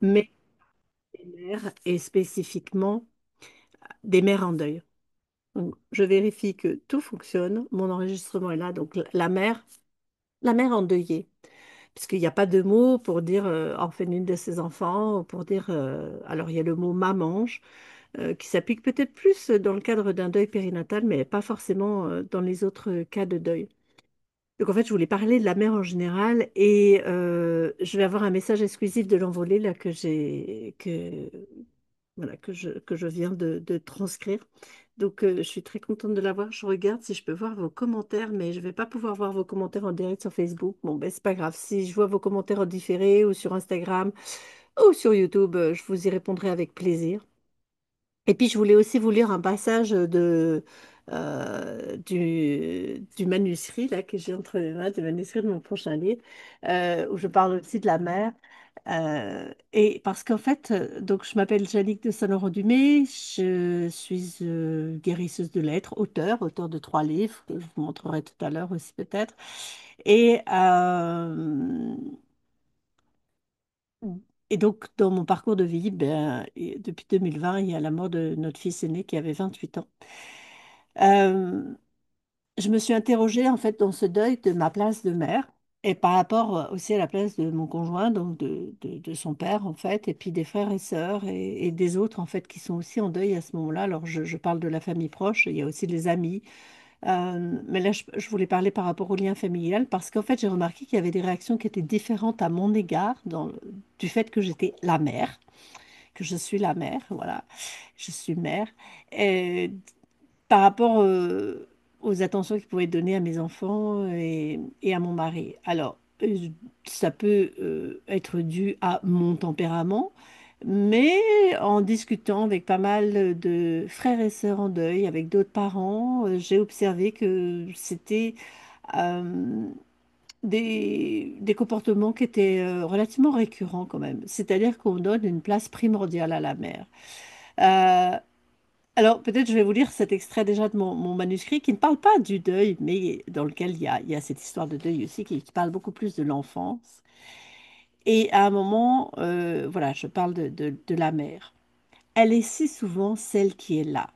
mais des mères et spécifiquement des mères en deuil. Donc, je vérifie que tout fonctionne, mon enregistrement est là, donc la mère endeuillée, puisqu'il n'y a pas de mot pour dire orpheline de ses enfants, ou pour dire, alors il y a le mot mamange, qui s'applique peut-être plus dans le cadre d'un deuil périnatal, mais pas forcément dans les autres cas de deuil. Donc en fait, je voulais parler de la mère en général et je vais avoir un message exclusif de l'envolée là voilà, que je viens de transcrire. Donc je suis très contente de l'avoir. Je regarde si je peux voir vos commentaires, mais je ne vais pas pouvoir voir vos commentaires en direct sur Facebook. Bon, ben c'est pas grave. Si je vois vos commentaires en différé ou sur Instagram ou sur YouTube, je vous y répondrai avec plaisir. Et puis, je voulais aussi vous lire un passage du manuscrit là, que j'ai entre les mains, du manuscrit de mon prochain livre, où je parle aussi de la mer. Et parce qu'en fait, donc je m'appelle Jalique de Saint-Laurent-du-Marne, je suis guérisseuse de lettres, auteur de 3 livres, que je vous montrerai tout à l'heure aussi peut-être. Et, et donc, dans mon parcours de vie, ben, depuis 2020, il y a la mort de notre fils aîné qui avait 28 ans. Euh, je me suis interrogée en fait dans ce deuil de ma place de mère et par rapport aussi à la place de mon conjoint, donc de son père en fait, et puis des frères et sœurs et des autres en fait qui sont aussi en deuil à ce moment-là. Alors je parle de la famille proche, il y a aussi les amis. Mais là je voulais parler par rapport au lien familial parce qu'en fait j'ai remarqué qu'il y avait des réactions qui étaient différentes à mon égard du fait que j'étais la mère, que je suis la mère, voilà, je suis mère. Et par rapport aux attentions qu'il pouvait donner à mes enfants et à mon mari. Alors, ça peut être dû à mon tempérament, mais en discutant avec pas mal de frères et sœurs en deuil, avec d'autres parents, j'ai observé que c'était euh, des comportements qui étaient relativement récurrents quand même. C'est-à-dire qu'on donne une place primordiale à la mère. Euh, alors, peut-être je vais vous lire cet extrait déjà de mon manuscrit qui ne parle pas du deuil, mais dans lequel il y a cette histoire de deuil aussi qui parle beaucoup plus de l'enfance. Et à un moment, voilà, je parle de la mère. Elle est si souvent celle qui est là.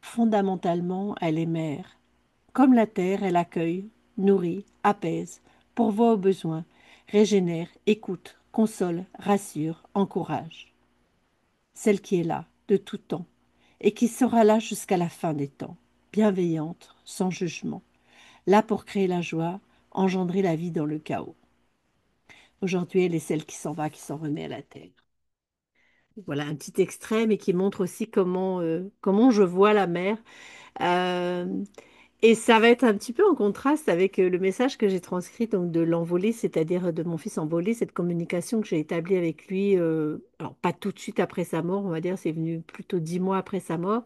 Fondamentalement, elle est mère. Comme la terre, elle accueille, nourrit, apaise, pourvoit aux besoins, régénère, écoute, console, rassure, encourage. Celle qui est là, de tout temps, et qui sera là jusqu'à la fin des temps, bienveillante, sans jugement, là pour créer la joie, engendrer la vie dans le chaos. Aujourd'hui, elle est celle qui s'en va, qui s'en remet à la terre. Voilà un petit extrait, mais qui montre aussi comment je vois la mer. Euh, et ça va être un petit peu en contraste avec le message que j'ai transcrit donc de l'envolée, c'est-à-dire de mon fils envolé, cette communication que j'ai établie avec lui, alors pas tout de suite après sa mort, on va dire, c'est venu plutôt 10 mois après sa mort.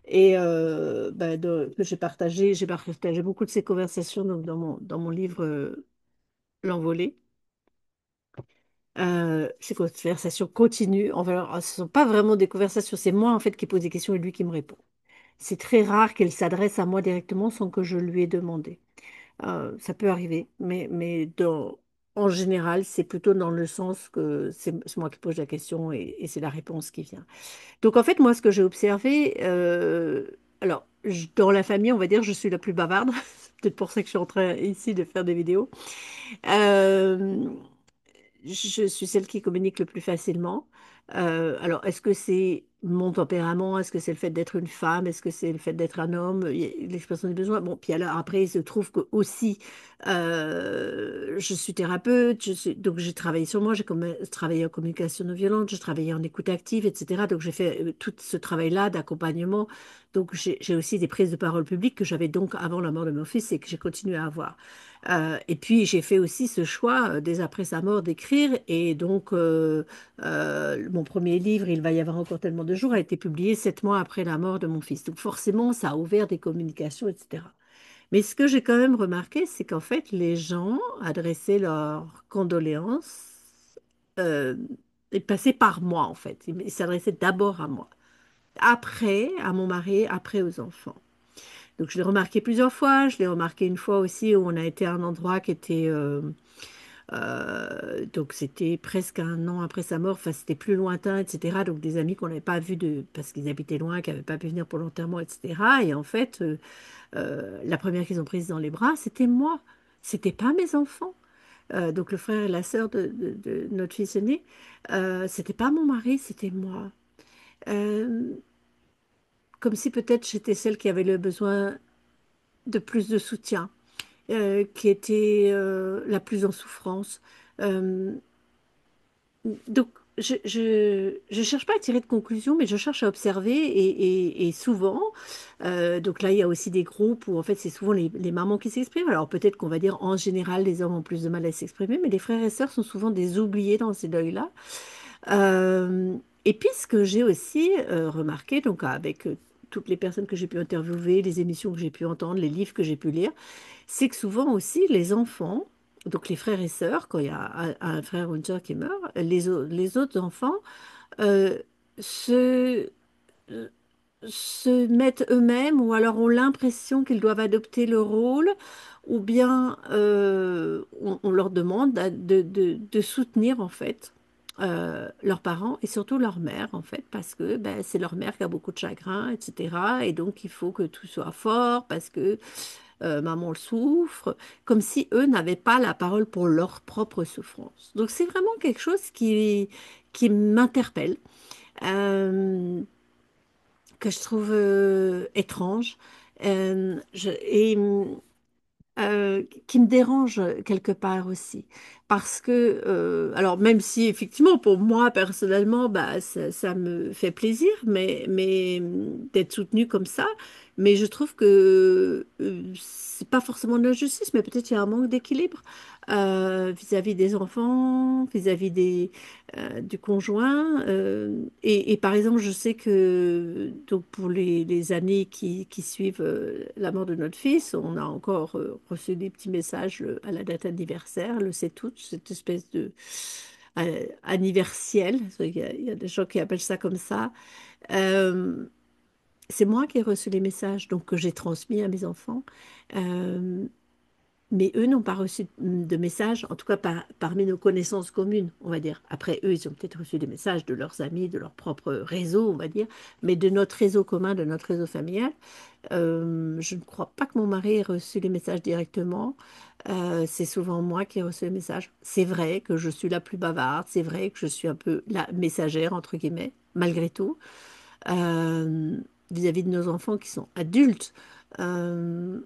Et que j'ai partagé beaucoup de ces conversations donc, dans mon livre L'Envolée. Ces conversations continuent. Enfin, ce ne sont pas vraiment des conversations, c'est moi en fait qui pose des questions et lui qui me répond. C'est très rare qu'elle s'adresse à moi directement sans que je lui ai demandé. Ça peut arriver, en général, c'est plutôt dans le sens que c'est moi qui pose la question et c'est la réponse qui vient. Donc en fait, moi, ce que j'ai observé, alors dans la famille, on va dire, je suis la plus bavarde. C'est peut-être pour ça que je suis en train ici de faire des vidéos. Euh, je suis celle qui communique le plus facilement. Alors, est-ce que c'est mon tempérament? Est-ce que c'est le fait d'être une femme? Est-ce que c'est le fait d'être un homme? Il y a l'expression des besoins. Bon, puis alors, après, il se trouve que aussi, je suis thérapeute, donc j'ai travaillé sur moi, travaillé en communication non violente, j'ai travaillé en écoute active, etc. Donc, j'ai fait tout ce travail-là d'accompagnement. Donc, j'ai aussi des prises de parole publiques que j'avais donc avant la mort de mon fils et que j'ai continué à avoir. Et puis j'ai fait aussi ce choix, dès après sa mort, d'écrire. Et donc mon premier livre, Il va y avoir encore tellement de jours, a été publié 7 mois après la mort de mon fils. Donc forcément, ça a ouvert des communications, etc. Mais ce que j'ai quand même remarqué, c'est qu'en fait, les gens adressaient leurs condoléances euh, et passaient par moi, en fait. Ils s'adressaient d'abord à moi, après à mon mari, après aux enfants. Donc je l'ai remarqué plusieurs fois. Je l'ai remarqué une fois aussi où on a été à un endroit qui était Donc c'était presque un an après sa mort, enfin c'était plus lointain, etc. Donc des amis qu'on n'avait pas vus parce qu'ils habitaient loin, qui n'avaient pas pu venir pour l'enterrement, etc. Et en fait, la première qu'ils ont prise dans les bras, c'était moi. C'était pas mes enfants. Donc le frère et la sœur de notre fils aîné, c'était pas mon mari, c'était moi. Euh, Comme si peut-être j'étais celle qui avait le besoin de plus de soutien, qui était la plus en souffrance. Euh, donc, je cherche pas à tirer de conclusion, mais je cherche à observer et souvent, donc là, il y a aussi des groupes où en fait, c'est souvent les mamans qui s'expriment. Alors peut-être qu'on va dire en général, les hommes ont plus de mal à s'exprimer, mais les frères et sœurs sont souvent des oubliés dans ces deuils-là. Euh, et puis, ce que j'ai aussi remarqué, donc avec toutes les personnes que j'ai pu interviewer, les émissions que j'ai pu entendre, les livres que j'ai pu lire, c'est que souvent aussi les enfants, donc les frères et sœurs, quand il y a un frère ou une sœur qui meurt, les autres enfants euh, se, se mettent eux-mêmes ou alors ont l'impression qu'ils doivent adopter le rôle ou bien on leur demande de soutenir en fait leurs parents et surtout leur mère en fait parce que ben, c'est leur mère qui a beaucoup de chagrin, etc. Et donc il faut que tout soit fort parce que maman le souffre, comme si eux n'avaient pas la parole pour leur propre souffrance. Donc c'est vraiment quelque chose qui m'interpelle, euh, que je trouve étrange, et qui me dérange quelque part aussi. Parce que, alors même si effectivement pour moi personnellement, bah, ça me fait plaisir, mais d'être soutenue comme ça, mais je trouve que c'est pas forcément de l'injustice, mais peut-être il y a un manque d'équilibre vis-à-vis des enfants, vis-à-vis du conjoint. Et par exemple, je sais que donc pour les années qui suivent la mort de notre fils, on a encore reçu des petits messages à la date anniversaire, le 7 août, cette espèce de anniversaire. Il y a des gens qui appellent ça comme ça. Euh, c'est moi qui ai reçu les messages, donc que j'ai transmis à mes enfants. Euh, mais eux n'ont pas reçu de messages, en tout cas parmi nos connaissances communes, on va dire. Après, eux, ils ont peut-être reçu des messages de leurs amis, de leur propre réseau, on va dire, mais de notre réseau commun, de notre réseau familial. Je ne crois pas que mon mari ait reçu les messages directement. C'est souvent moi qui ai reçu les messages. C'est vrai que je suis la plus bavarde, c'est vrai que je suis un peu la messagère, entre guillemets, malgré tout, euh, vis-à-vis de nos enfants qui sont adultes. Euh,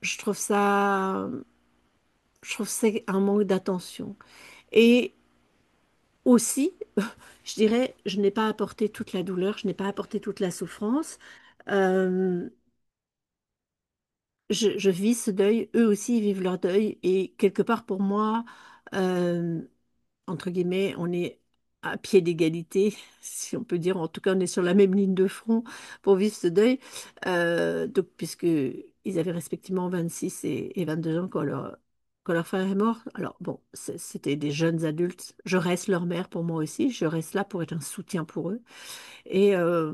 je trouve ça Je trouve que c'est un manque d'attention. Et aussi, je dirais, je n'ai pas apporté toute la douleur, je n'ai pas apporté toute la souffrance. Euh, je vis ce deuil, eux aussi ils vivent leur deuil. Et quelque part pour moi, euh, entre guillemets, on est à pied d'égalité, si on peut dire. En tout cas, on est sur la même ligne de front pour vivre ce deuil. Donc, puisque ils avaient respectivement 26 et 22 ans quand leur frère est mort. Alors, bon, c'était des jeunes adultes. Je reste leur mère pour moi aussi. Je reste là pour être un soutien pour eux. Et euh,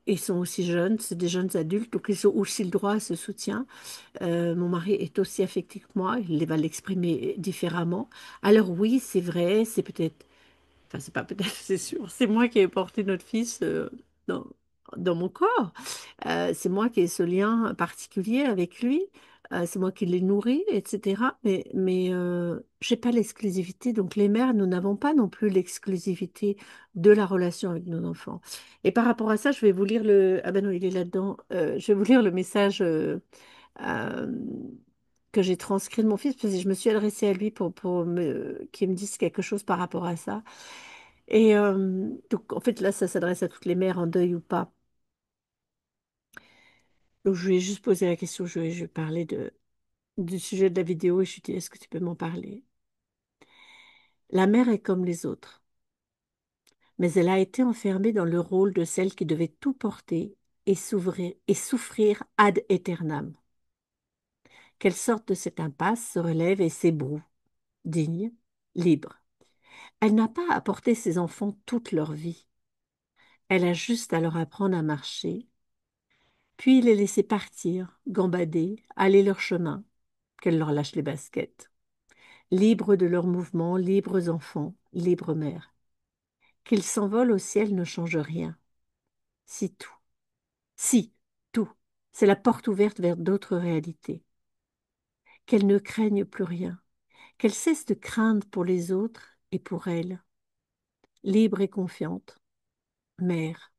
ils sont aussi jeunes, c'est des jeunes adultes, donc ils ont aussi le droit à ce soutien. Mon mari est aussi affecté que moi, il va l'exprimer différemment. Alors oui, c'est vrai, c'est peut-être, enfin c'est pas peut-être, c'est sûr, c'est moi qui ai porté notre fils dans, dans mon corps. C'est moi qui ai ce lien particulier avec lui. C'est moi qui l'ai nourri, etc. Mais j'ai pas l'exclusivité. Donc les mères, nous n'avons pas non plus l'exclusivité de la relation avec nos enfants. Et par rapport à ça, je vais vous lire le... Ah ben non, il est là-dedans. Je vais vous lire le message euh, que j'ai transcrit de mon fils, parce que je me suis adressée à lui qu'il me dise quelque chose par rapport à ça. Et donc, en fait, là, ça s'adresse à toutes les mères en deuil ou pas. Donc, je lui ai juste posé la question, je lui ai parlé du sujet de la vidéo et je lui ai dit, est-ce que tu peux m'en parler? La mère est comme les autres, mais elle a été enfermée dans le rôle de celle qui devait tout porter et souffrir ad aeternam. Qu'elle sorte de cette impasse, se relève et s'ébroue, digne, libre. Elle n'a pas à porter ses enfants toute leur vie. Elle a juste à leur apprendre à marcher, puis les laisser partir, gambader, aller leur chemin, qu'elle leur lâche les baskets. Libres de leurs mouvements, libres enfants, libres mères. Qu'ils s'envolent au ciel ne change rien. Si tout, si tout, c'est la porte ouverte vers d'autres réalités. Qu'elles ne craignent plus rien, qu'elles cessent de craindre pour les autres et pour elles. Libres et confiantes. Mère,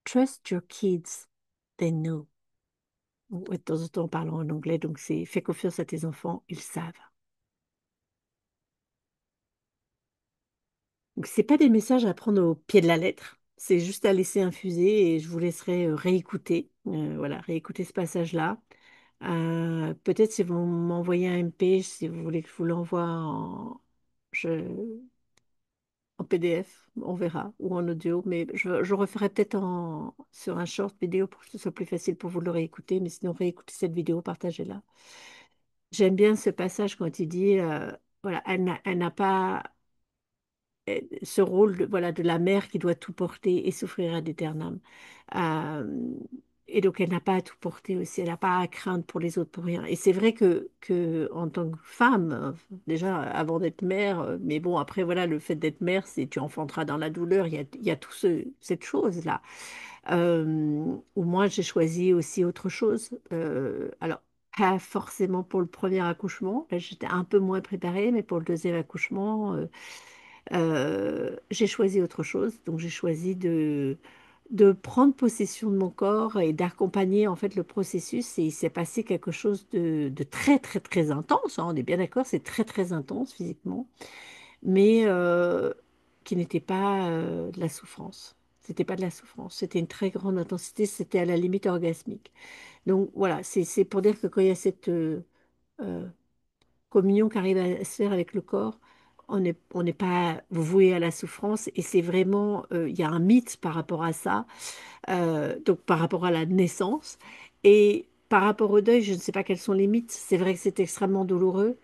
trust your kids, they know. Ouais, de temps en temps, on parle en anglais, donc c'est fais confiance à tes enfants, ils savent. Donc, c'est pas des messages à prendre au pied de la lettre, c'est juste à laisser infuser et je vous laisserai réécouter, voilà, réécouter ce passage-là. Peut-être si vous m'envoyez un MP, si vous voulez que je vous l'envoie je- en PDF, on verra, ou en audio, mais je referai peut-être sur un short vidéo pour que ce soit plus facile pour vous de le réécouter, mais sinon réécoutez cette vidéo, partagez-la. J'aime bien ce passage quand il dit, voilà, elle n'a pas ce rôle de, voilà, de la mère qui doit tout porter et souffrir ad aeternam. Euh, et donc, elle n'a pas à tout porter aussi, elle n'a pas à craindre pour les autres pour rien. Et c'est vrai que en tant que femme, déjà avant d'être mère, mais bon, après, voilà, le fait d'être mère, c'est tu enfanteras dans la douleur, il y a tout cette chose-là. Où moi, j'ai choisi aussi autre chose. Alors, pas forcément pour le premier accouchement, là, j'étais un peu moins préparée, mais pour le deuxième accouchement, j'ai choisi autre chose. Donc, j'ai choisi de prendre possession de mon corps et d'accompagner en fait le processus. Et il s'est passé quelque chose de très, très, très intense, hein, on est bien d'accord, c'est très, très intense physiquement, mais qui n'était pas de la souffrance. C'était pas de la souffrance, c'était une très grande intensité, c'était à la limite orgasmique. Donc voilà, c'est pour dire que quand il y a cette euh, communion qui arrive à se faire avec le corps, on n'est pas voué à la souffrance et c'est vraiment, il y a un mythe par rapport à ça, donc par rapport à la naissance et par rapport au deuil, je ne sais pas quels sont les mythes, c'est vrai que c'est extrêmement douloureux.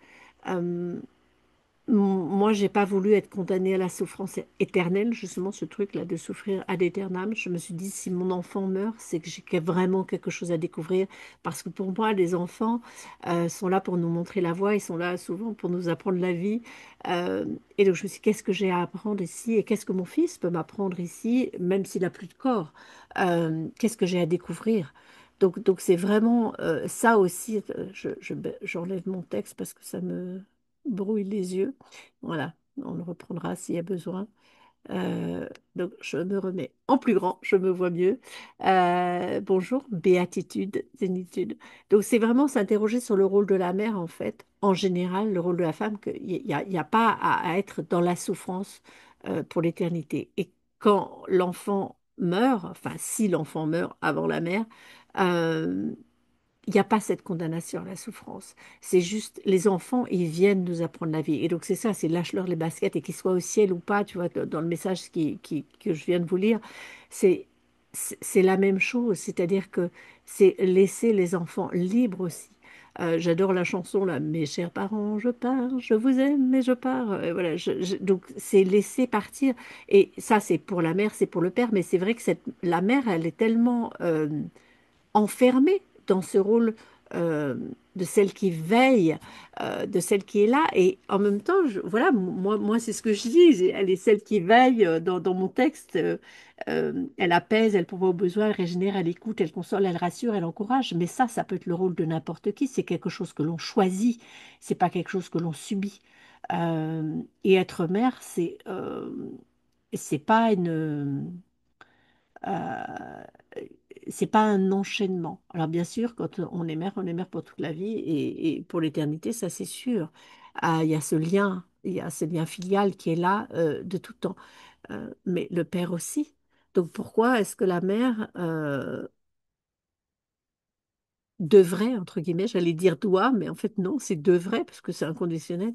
Euh, Moi, j'ai pas voulu être condamnée à la souffrance éternelle, justement, ce truc-là de souffrir ad aeternam. Je me suis dit, si mon enfant meurt, c'est que vraiment quelque chose à découvrir. Parce que pour moi, les enfants sont là pour nous montrer la voie, ils sont là souvent pour nous apprendre la vie. Euh, et donc, je me suis dit, qu'est-ce que j'ai à apprendre ici? Et qu'est-ce que mon fils peut m'apprendre ici, même s'il n'a plus de corps? Qu'est-ce que j'ai à découvrir? Donc c'est vraiment ça aussi. J'enlève mon texte parce que ça me brouille les yeux. Voilà, on le reprendra s'il y a besoin. Euh, donc, je me remets en plus grand, je me vois mieux. Bonjour, béatitude, zénitude. Donc, c'est vraiment s'interroger sur le rôle de la mère, en fait, en général, le rôle de la femme, qu'il n'y a pas à être dans la souffrance pour l'éternité. Et quand l'enfant meurt, enfin, si l'enfant meurt avant la mère, euh, il n'y a pas cette condamnation à la souffrance. C'est juste, les enfants, ils viennent nous apprendre la vie. Et donc, c'est ça, c'est lâche-leur les baskets et qu'ils soient au ciel ou pas, tu vois, dans le message que je viens de vous lire, c'est, c'est la même chose. C'est-à-dire que c'est laisser les enfants libres aussi. J'adore la chanson, là, mes chers parents, je pars, je vous aime, mais je pars. Voilà, donc, c'est laisser partir. Et ça, c'est pour la mère, c'est pour le père, mais c'est vrai que la mère, elle est tellement enfermée dans ce rôle euh, de celle qui veille, de celle qui est là. Et en même temps, voilà, moi c'est ce que je dis. Elle est celle qui veille dans mon texte. Elle apaise, elle pourvoit aux besoins, elle régénère, elle écoute, elle console, elle rassure, elle encourage. Mais ça peut être le rôle de n'importe qui. C'est quelque chose que l'on choisit. C'est pas quelque chose que l'on subit. Et être mère, c'est pas euh, c'est pas un enchaînement. Alors bien sûr, quand on est mère pour toute la vie et pour l'éternité, ça c'est sûr. Il y a ce lien filial qui est là de tout temps. Mais le père aussi. Donc pourquoi est-ce que la mère devrait, entre guillemets, j'allais dire doit, mais en fait non, c'est devrait, parce que c'est inconditionnel,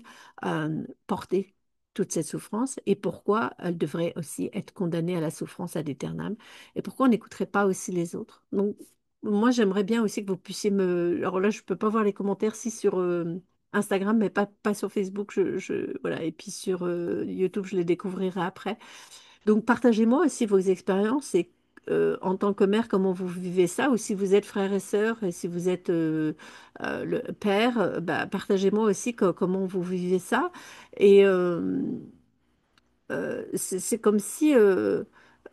porter toute cette souffrance et pourquoi elle devrait aussi être condamnée à la souffrance ad aeternam et pourquoi on n'écouterait pas aussi les autres. Donc, moi, j'aimerais bien aussi que vous puissiez me... Alors là, je ne peux pas voir les commentaires si sur Instagram, mais pas sur Facebook, voilà, et puis sur YouTube, je les découvrirai après. Donc, partagez-moi aussi vos expériences et en tant que mère, comment vous vivez ça, ou si vous êtes frère et sœur, et si vous êtes le père, bah, partagez-moi aussi comment vous vivez ça. Et c'est comme si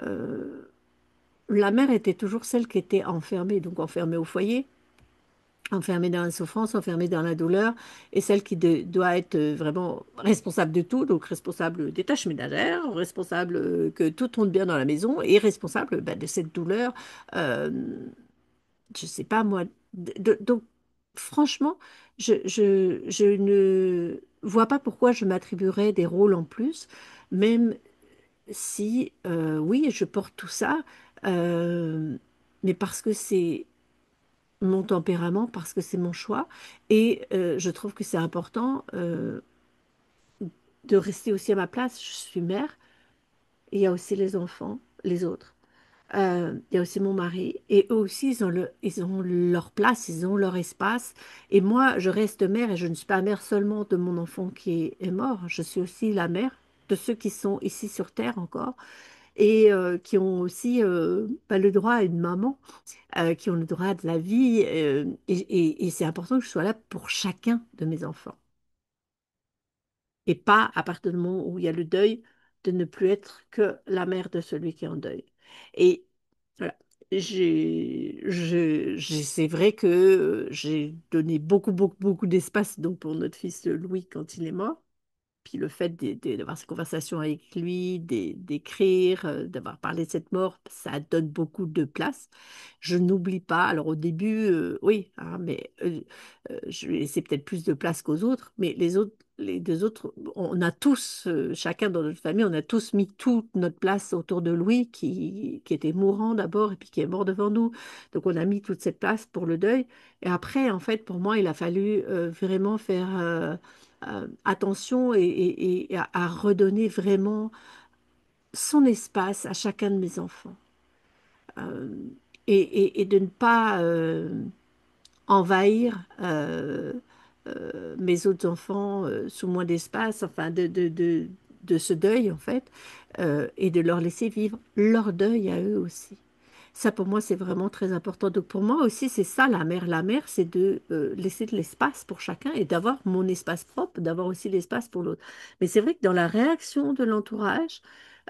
euh, la mère était toujours celle qui était enfermée, donc enfermée au foyer, enfermée dans la souffrance, enfermée dans la douleur, et celle qui doit être vraiment responsable de tout, donc responsable des tâches ménagères, responsable que tout tourne bien dans la maison, et responsable bah, de cette douleur, euh, je sais pas moi. Donc, franchement, je ne vois pas pourquoi je m'attribuerais des rôles en plus, même si, oui, je porte tout ça, euh, mais parce que c'est mon tempérament, parce que c'est mon choix. Et je trouve que c'est important de rester aussi à ma place. Je suis mère, et il y a aussi les enfants, les autres. Il y a aussi mon mari. Et eux aussi, ils ont leur place, ils ont leur espace. Et moi, je reste mère, et je ne suis pas mère seulement de mon enfant qui est mort. Je suis aussi la mère de ceux qui sont ici sur Terre encore et qui ont aussi bah, le droit à une maman, qui ont le droit de la vie. Et c'est important que je sois là pour chacun de mes enfants. Et pas à partir du moment où il y a le deuil, de ne plus être que la mère de celui qui est en deuil. Et voilà. C'est vrai que j'ai donné beaucoup, beaucoup, beaucoup d'espace donc pour notre fils Louis quand il est mort. Puis le fait d'avoir ces conversations avec lui, d'écrire, d'avoir parlé de cette mort, ça donne beaucoup de place. Je n'oublie pas. Alors au début, oui, hein, mais je lui ai laissé peut-être plus de place qu'aux autres. Mais les autres, les deux autres, on a tous, chacun dans notre famille, on a tous mis toute notre place autour de Louis, qui était mourant d'abord et puis qui est mort devant nous. Donc on a mis toute cette place pour le deuil. Et après, en fait, pour moi, il a fallu vraiment faire attention et à redonner vraiment son espace à chacun de mes enfants. Euh, et de ne pas envahir mes autres enfants sous moins d'espace, enfin de ce deuil en fait, et de leur laisser vivre leur deuil à eux aussi. Ça, pour moi, c'est vraiment très important. Donc, pour moi aussi, c'est ça, la mère. La mère, c'est de laisser de l'espace pour chacun et d'avoir mon espace propre, d'avoir aussi l'espace pour l'autre. Mais c'est vrai que dans la réaction de l'entourage,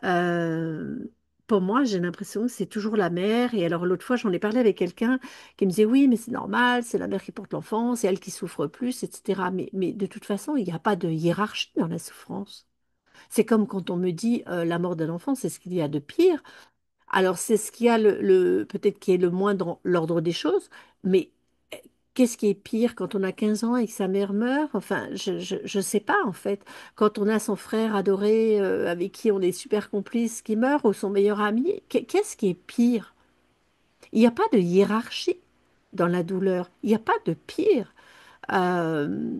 euh, pour moi, j'ai l'impression que c'est toujours la mère. Et alors, l'autre fois, j'en ai parlé avec quelqu'un qui me disait, oui, mais c'est normal, c'est la mère qui porte l'enfant, c'est elle qui souffre plus, etc. Mais de toute façon, il n'y a pas de hiérarchie dans la souffrance. C'est comme quand on me dit la mort d'un enfant, c'est ce qu'il y a de pire. Alors, c'est ce qui a peut-être qui est le moins dans l'ordre des choses, mais euh, qu'est-ce qui est pire quand on a 15 ans et que sa mère meurt? Enfin, je sais pas, en fait. Quand on a son frère adoré, avec qui on est super complice, qui meurt, ou son meilleur ami, qu'est-ce qui est pire? Il n'y a pas de hiérarchie dans la douleur. Il n'y a pas de pire. Euh,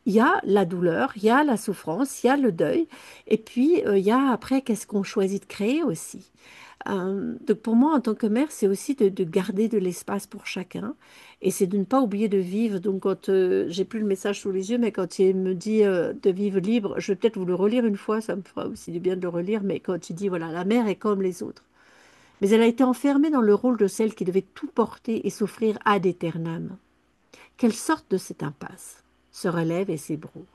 il y a la douleur, il y a la souffrance, il y a le deuil, et puis il y a après qu'est-ce qu'on choisit de créer aussi. Donc pour moi, en tant que mère, c'est aussi de garder de l'espace pour chacun. Et c'est de ne pas oublier de vivre. Donc quand j'ai plus le message sous les yeux, mais quand il me dit de vivre libre, je vais peut-être vous le relire une fois, ça me fera aussi du bien de le relire, mais quand il dit, voilà, la mère est comme les autres. Mais elle a été enfermée dans le rôle de celle qui devait tout porter et souffrir ad aeternam. Qu'elle sorte de cette impasse, se relève et s'ébroue.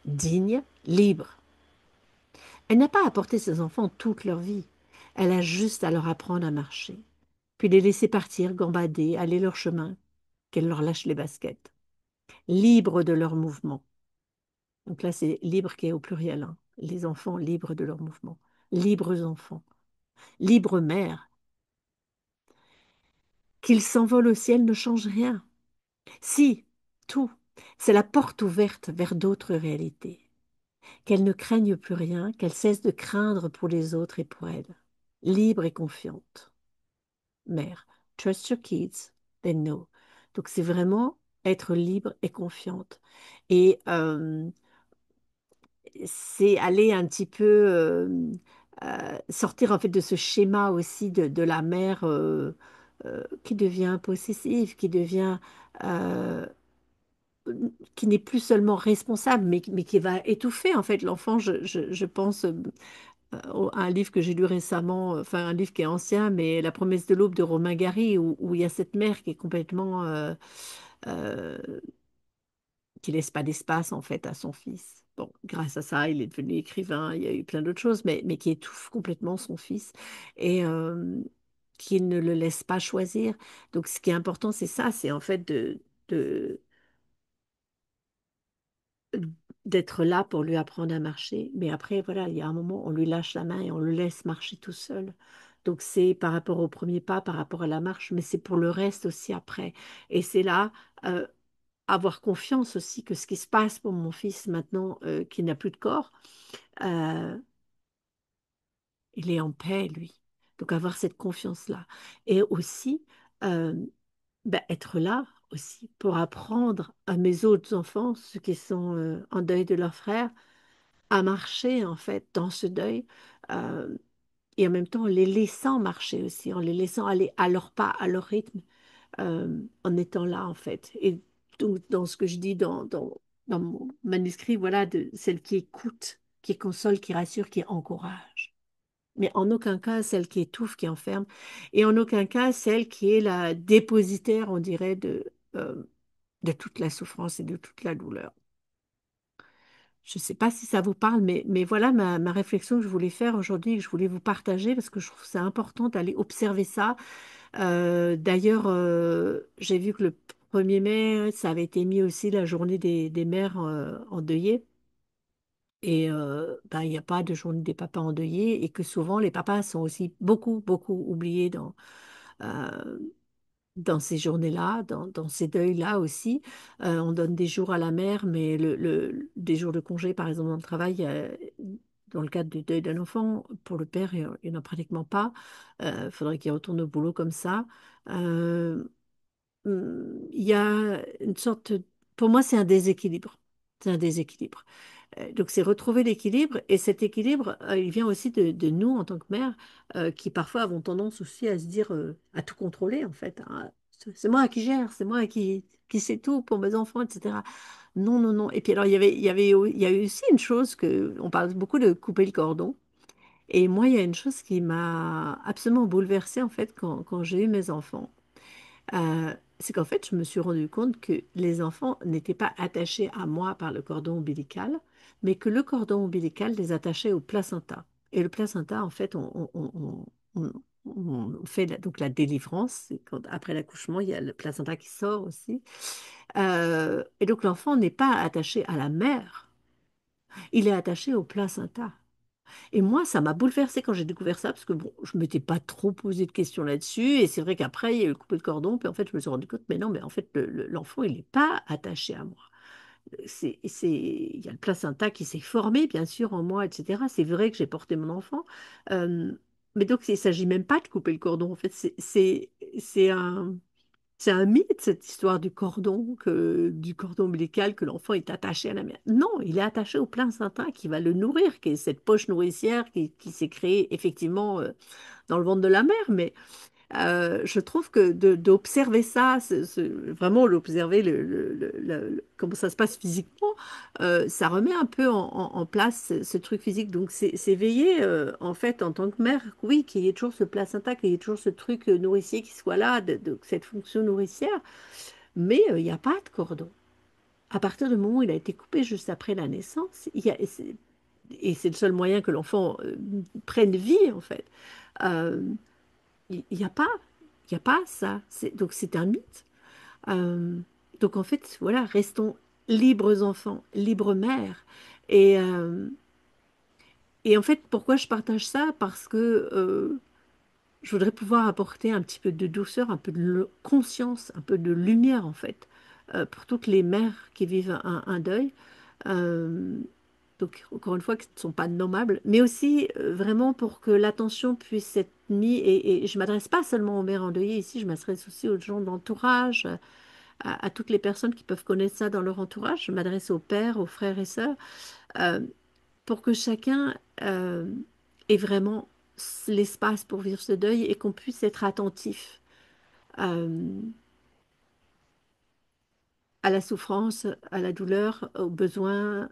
Digne, libre. Elle n'a pas à porter ses enfants toute leur vie. Elle a juste à leur apprendre à marcher, puis les laisser partir, gambader, aller leur chemin, qu'elle leur lâche les baskets. Libre de leur mouvement. Donc là, c'est libre qui est au pluriel, hein. Les enfants libres de leur mouvement. Libres enfants. Libres mères. Qu'ils s'envolent au ciel ne change rien. Si, tout. C'est la porte ouverte vers d'autres réalités. Qu'elles ne craignent plus rien, qu'elles cessent de craindre pour les autres et pour elles. Libre et confiante. Mère, trust your kids, they know. Donc c'est vraiment être libre et confiante. Et c'est aller un petit peu sortir en fait de ce schéma aussi de la mère qui devient possessive, euh, qui n'est plus seulement responsable, mais qui va étouffer en fait l'enfant, je pense, un livre que j'ai lu récemment, enfin un livre qui est ancien, mais La promesse de l'aube de Romain Gary, où il y a cette mère qui est complètement, euh, qui laisse pas d'espace en fait à son fils. Bon, grâce à ça, il est devenu écrivain, il y a eu plein d'autres choses, mais qui étouffe complètement son fils et qui ne le laisse pas choisir. Donc ce qui est important, c'est ça, c'est en fait de, d'être là pour lui apprendre à marcher. Mais après, voilà, il y a un moment, on lui lâche la main et on le laisse marcher tout seul. Donc c'est par rapport au premier pas, par rapport à la marche, mais c'est pour le reste aussi après. Et c'est là, euh, avoir confiance aussi que ce qui se passe pour mon fils maintenant, qui n'a plus de corps, euh, il est en paix, lui. Donc avoir cette confiance-là. Et aussi, euh, ben, être là aussi pour apprendre à mes autres enfants, ceux qui sont en deuil de leur frère, à marcher en fait dans ce deuil, euh, et en même temps en les laissant marcher aussi, en les laissant aller à leur pas, à leur rythme, en étant là en fait. Et donc dans ce que je dis dans mon manuscrit, voilà, de celle qui écoute, qui console, qui rassure, qui encourage. Mais en aucun cas celle qui étouffe, qui enferme, et en aucun cas celle qui est la dépositaire, on dirait, de toute la souffrance et de toute la douleur. Je ne sais pas si ça vous parle, mais voilà ma réflexion que je voulais faire aujourd'hui, que je voulais vous partager parce que je trouve ça important d'aller observer ça. D'ailleurs, j'ai vu que le 1er mai, ça avait été mis aussi la journée des mères endeuillées. Et ben, il n'y a pas de journée des papas endeuillés et que souvent les papas sont aussi beaucoup, beaucoup oubliés euh, dans ces journées-là, dans ces deuils-là aussi. On donne des jours à la mère, mais des jours de congé, par exemple, dans le travail, dans le cadre du deuil d'un enfant, pour le père, il n'y en a pratiquement pas. Il faudrait qu'il retourne au boulot comme ça. Euh, il y a une sorte, pour moi, c'est un déséquilibre. C'est un déséquilibre. Donc, c'est retrouver l'équilibre. Et cet équilibre, il vient aussi de nous, en tant que mère, qui parfois avons tendance aussi à se dire, à tout contrôler, en fait, hein. C'est moi qui gère, c'est moi qui sais tout pour mes enfants, etc. Non, non, non. Et puis, alors, il y a eu aussi une chose que, on parle beaucoup de couper le cordon. Et moi, il y a une chose qui m'a absolument bouleversée, en fait, quand j'ai eu mes enfants. C'est qu'en fait, je me suis rendu compte que les enfants n'étaient pas attachés à moi par le cordon ombilical, mais que le cordon ombilical les attachait au placenta. Et le placenta, en fait, on- on fait donc la délivrance. C'est après l'accouchement, il y a le placenta qui sort aussi. Et donc, l'enfant n'est pas attaché à la mère, il est attaché au placenta. Et moi, ça m'a bouleversée quand j'ai découvert ça, parce que bon, je ne m'étais pas trop posé de questions là-dessus. Et c'est vrai qu'après, il y a eu le coupé de cordon. Puis en fait, je me suis rendu compte, mais non, mais en fait, l'enfant, il n'est pas attaché à moi. Il y a le placenta qui s'est formé, bien sûr, en moi, etc. C'est vrai que j'ai porté mon enfant. Euh, mais donc, il ne s'agit même pas de couper le cordon. En fait, c'est c'est un mythe, cette histoire du cordon ombilical, que l'enfant est attaché à la mère. Non, il est attaché au placenta qui va le nourrir, qui est cette poche nourricière qui s'est créée effectivement dans le ventre de la mère. Mais je trouve que d'observer ça, vraiment l'observer, comment ça se passe physiquement, ça remet un peu en place ce truc physique. Donc c'est veiller, en fait, en tant que mère, oui, qu'il y ait toujours ce placenta, qu'il y ait toujours ce truc nourricier qui soit là, cette fonction nourricière, mais il n'y a pas de cordon. À partir du moment où il a été coupé juste après la naissance, et c'est le seul moyen que l'enfant prenne vie, en fait. Euh, il n'y a pas, il y a pas ça. Donc c'est un mythe. Euh, donc en fait, voilà, restons libres enfants, libres mères. Et, euh, et en fait, pourquoi je partage ça? Parce que je voudrais pouvoir apporter un petit peu de douceur, un peu de conscience, un peu de lumière en fait, pour toutes les mères qui vivent un deuil. Euh, donc, encore une fois, qui ne sont pas nommables, mais aussi vraiment pour que l'attention puisse être mise. Et je ne m'adresse pas seulement aux mères endeuillées ici, je m'adresse aussi aux gens d'entourage, à toutes les personnes qui peuvent connaître ça dans leur entourage. Je m'adresse aux pères, aux frères et sœurs, euh, pour que chacun ait vraiment l'espace pour vivre ce deuil et qu'on puisse être attentif euh, à la souffrance, à la douleur, aux besoins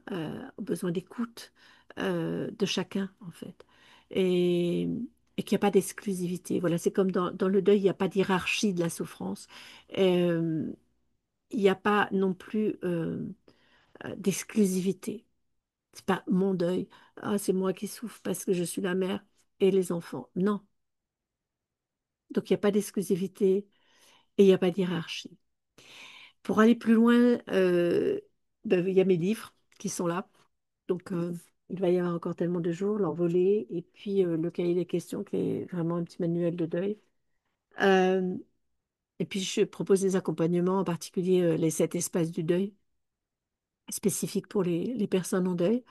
d'écoute de chacun, en fait. et, et qu'il n'y a pas d'exclusivité. Voilà, c'est comme dans le deuil, il n'y a pas d'hierarchie de la souffrance. Euh, il n'y a pas non plus d'exclusivité. C'est pas mon deuil. Ah, c'est moi qui souffre parce que je suis la mère et les enfants. Non. Donc, il n'y a pas d'exclusivité et il n'y a pas de hiérarchie. Pour aller plus loin, ben, il y a mes livres qui sont là. Donc, il va y avoir encore tellement de jours, l'envolée, et puis le cahier des questions qui est vraiment un petit manuel de deuil. Euh, et puis, je propose des accompagnements, en particulier les 7 espaces du deuil, spécifiques pour les personnes en deuil.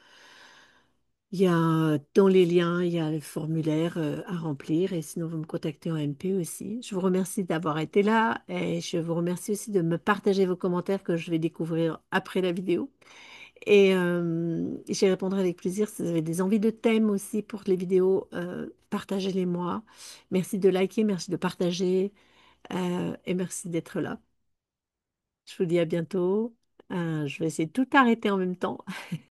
Il y a dans les liens, il y a le formulaire à remplir et sinon vous me contactez en MP aussi. Je vous remercie d'avoir été là et je vous remercie aussi de me partager vos commentaires que je vais découvrir après la vidéo. Et j'y répondrai avec plaisir. Si vous avez des envies de thèmes aussi pour les vidéos, partagez-les moi. Merci de liker, merci de partager et merci d'être là. Je vous dis à bientôt. Je vais essayer de tout arrêter en même temps.